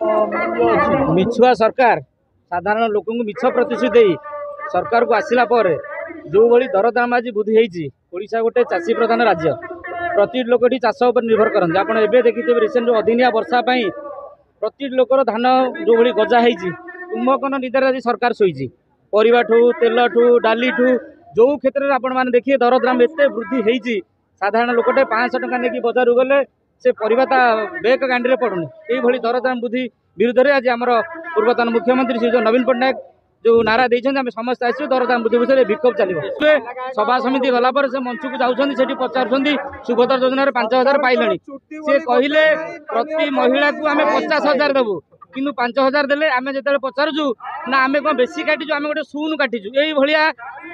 मिछुआ सरकार साधारण लोक मिछ प्रतिश्रुति दे सरकार को आसला जो भली दरदाम आज वृद्धि होती ओडिशा गोटे चाषी प्रधान राज्य प्रति लोक चाष उपर निर्भर करते आप देखिए रिसेंट जो अदिनिया वर्षा प्रति लोकर धान जो भली गजा होती कुंभकर्ण निदार आज सरकार शोची परिवा ठू तेल ठू डाली ठू जो क्षेत्र में आपण मैंने देखिए दरदाम एत वृद्धि होती साधारण लोकटे 500 टका नहीं बजार गले से परिवाता बेक गांडी पड़ुनी ये दरदाम वृद्धि विरुद्ध में आज आम पूर्वतन मुख्यमंत्री श्री नवीन पट्टनायक जो नारा देते आम समस्त आसू दरदाम वृद्धि विषय विक्षोभ चलो सभा समिति गलापर से मंच को जाऊँगी पचार सुभद्रा योजना 5,000 पाइले सी कहले प्रति महिला को आम 50,000 देवु कि 5,000 देले आम जो पचारूँ ना आम कौन बेसी काटिचु आम गोटे शून काटिचु यही भाया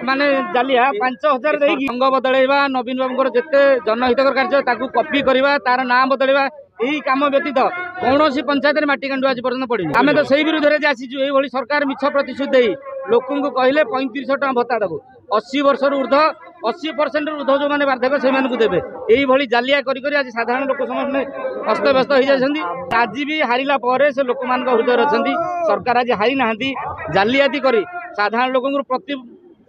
माने जालिया 5,000 देकी अंग बदलैवा नवीन बाबू जिते जनहितकर कार्य कॉपी करवा तार ना बदलवा यही काम व्यतीत कौन पंचायत माटी कांडु आज पर्यटन पड़ी आम तो सही विरुद्ध में आसीचु ये सरकार मिछ प्रतिश्रुति दे लोक कहले 3500 टका भत्ता देव 80 वर्ष ऊर्ध 80% ऊर्ध जो मैंने बार्धक्य से देवे यही जालिया करी आज साधारण लोक समस्त अस्तव्यस्त हो जाती आज भी हारिला पर से लोक हृदय अच्छा सरकार आज हारी ना जालियाती कर साधारण लोक प्रति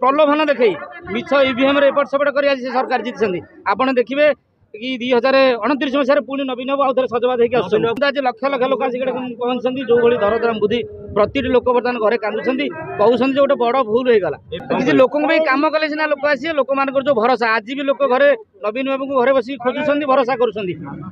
प्रलोभन देखई मिछ ईवीएम एपट सेपट कर आज सरकार जीति आपड़ देखिए कि 2029 मसीह पुणी नवीन बाबू आउ थे सजबाद होकर आज लक्ष लक्ष लोक आसिक पहुँचती जो भाई दरदाम वृद्धि प्रति लोक बर्तमान घरे कांदुंट कहते गोटे बड़ भूल होगा किसी लोक कम कले सीना लोक आसे लोक मान जो भरोसा आज भी लोक घरे नवीन बाबू को घरे बस खोजुंट भरोसा कर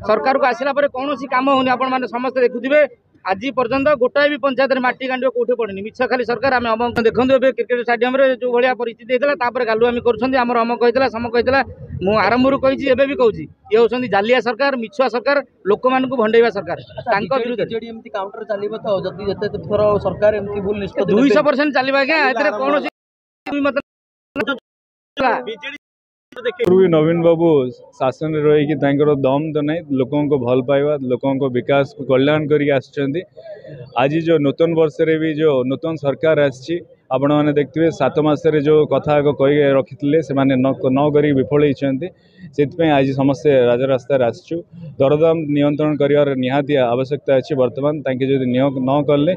सरकार को आसला कौन कम होनी आप समस्त देखुए आज पर्यंत गोटाए भी पंचायत माटी गांडी कौटे पड़नी मिछ खाली सरकार आम अमक देखो क्रिकेट स्टाडियम जो भाया परिस्थिति होता गालुआमी कर अमक कहला समक कहला मु आरंभ कही भी कहूँ ये हूँ जालिया सरकार मिछुआ सरकार लोक मान भंडेवा सरकार काउंटर चलो सरकार 200% चलो आज्ञा कौन नवीन बाबू शासन रही दम तो नहीं लोकों को भल पाइबा लोकों को विकास को कल्याण करके आज जो नूतन वर्ष रे भी जो नूतन सरकार आसी आपण मैंने देखते 7 मासरे जो कथा कही रखी से न कर विफल होती से आज समस्ते राजरास्तार आसचु दरदाम नियंत्रण कर निहाती आवश्यकता अच्छी बर्तमान ताकि न कले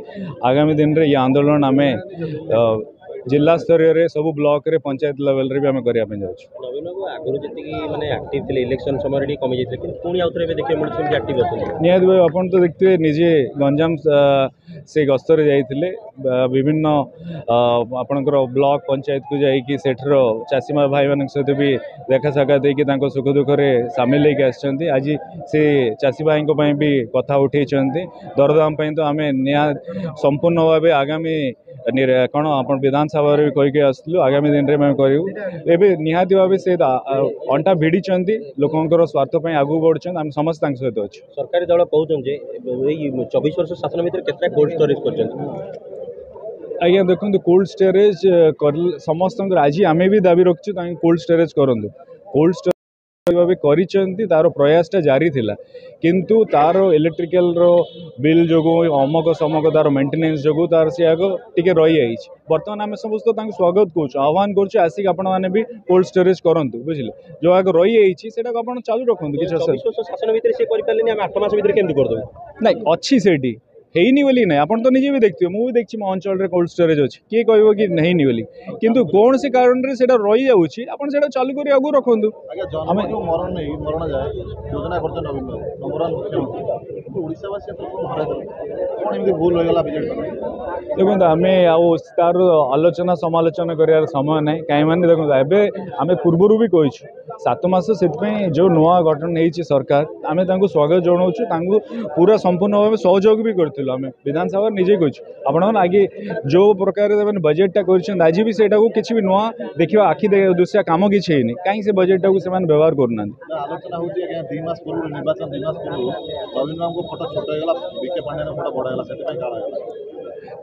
आगामी दिन में ये आंदोलन आम जिला स्तर रे सब ब्लॉक रे पंचायत लेवल रे भी आम करने नवीन बाबू आगुरी जी माने एक्टिव थे इलेक्शन समय कमी जाते पुणी आउ थे देखिए मुझे एक्टिव निहाती भाई आप तो देखते निजे गंजाम से गस्तर जाइए विभिन्न आपणकर ब्लॉक पंचायत को जाकि सेठर चाषी भाई मान सहित भी देखा साक्षात होकर सुख दुखे सामिल होकर आज से चाषी भाई भी कथा उठे दरदाम तो आम संपूर्ण भाव आगामी कौन आप विधानसभा भी कहीकि आसलु आगामी दिन में करूँ एवं निहाती भाव से अंटा भिड़ी लोकंर स्वार्थ आगू बढ़ आम समस्त सहित अच्छे सरकारी दल कहते 24 वर्ष शासन भितर केतना कोल्ड स्टोरेज कर आज्ञा देखो कोल्ड स्टोरेज समस्त आज आम भी दाबी रखु कोल्ड स्टोरेज करूँ कोल्ड स्टोरेज करिसेंती तार प्रयासटा जारी थिला किंतु तार इलेक्ट्रिकल रो बिल जो अमक समक तार मेंटेनेंस जो तार से आग टिके रही आई बर्तमान आम समस्त स्वागत कर आह्वान कर आसिक आपण मैंने भी कोल्ड स्टोरेज करूँ बुझे जो आग रही आई आपड़ चालू रखुद कि 8 मास भितर केमती कर ना अच्छी सेठी हैनी बोली ना आप तो निजे भी देखते मुझे देखी मो अंचल कोल्ड स्टोरेज अच्छी किए कह कि नहीं बोली किंतु कौन से कारण से रही जाऊँगी आप चालू कर आगू रखु देखो आम तार आलोचना समालोचना कर समय ना कहीं मैंने देखो एवं आम पूर्वर भी कही 7 मास से जो नुआ गठन हो सरकार आम स्वागत जनाऊँ पूरा संपूर्ण भाव सहयोग भी कर आम विधानसभा निजे कही आपण आगे जो प्रकार बजेटा कर आज भी सेटा को किसी भी नुआ देखा आखि दूसरा कम किसी है कहीं से बजेटा को व्यवहार करना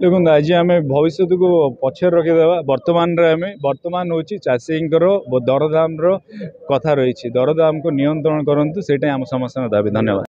देखो आज आम भविष्य को पछे रखीदे वर्तमान हूँ चाषी दरदाम कथा रही दरदाम को नियंत्रण करूँ से आम समस्त दाबी धन्यवाद।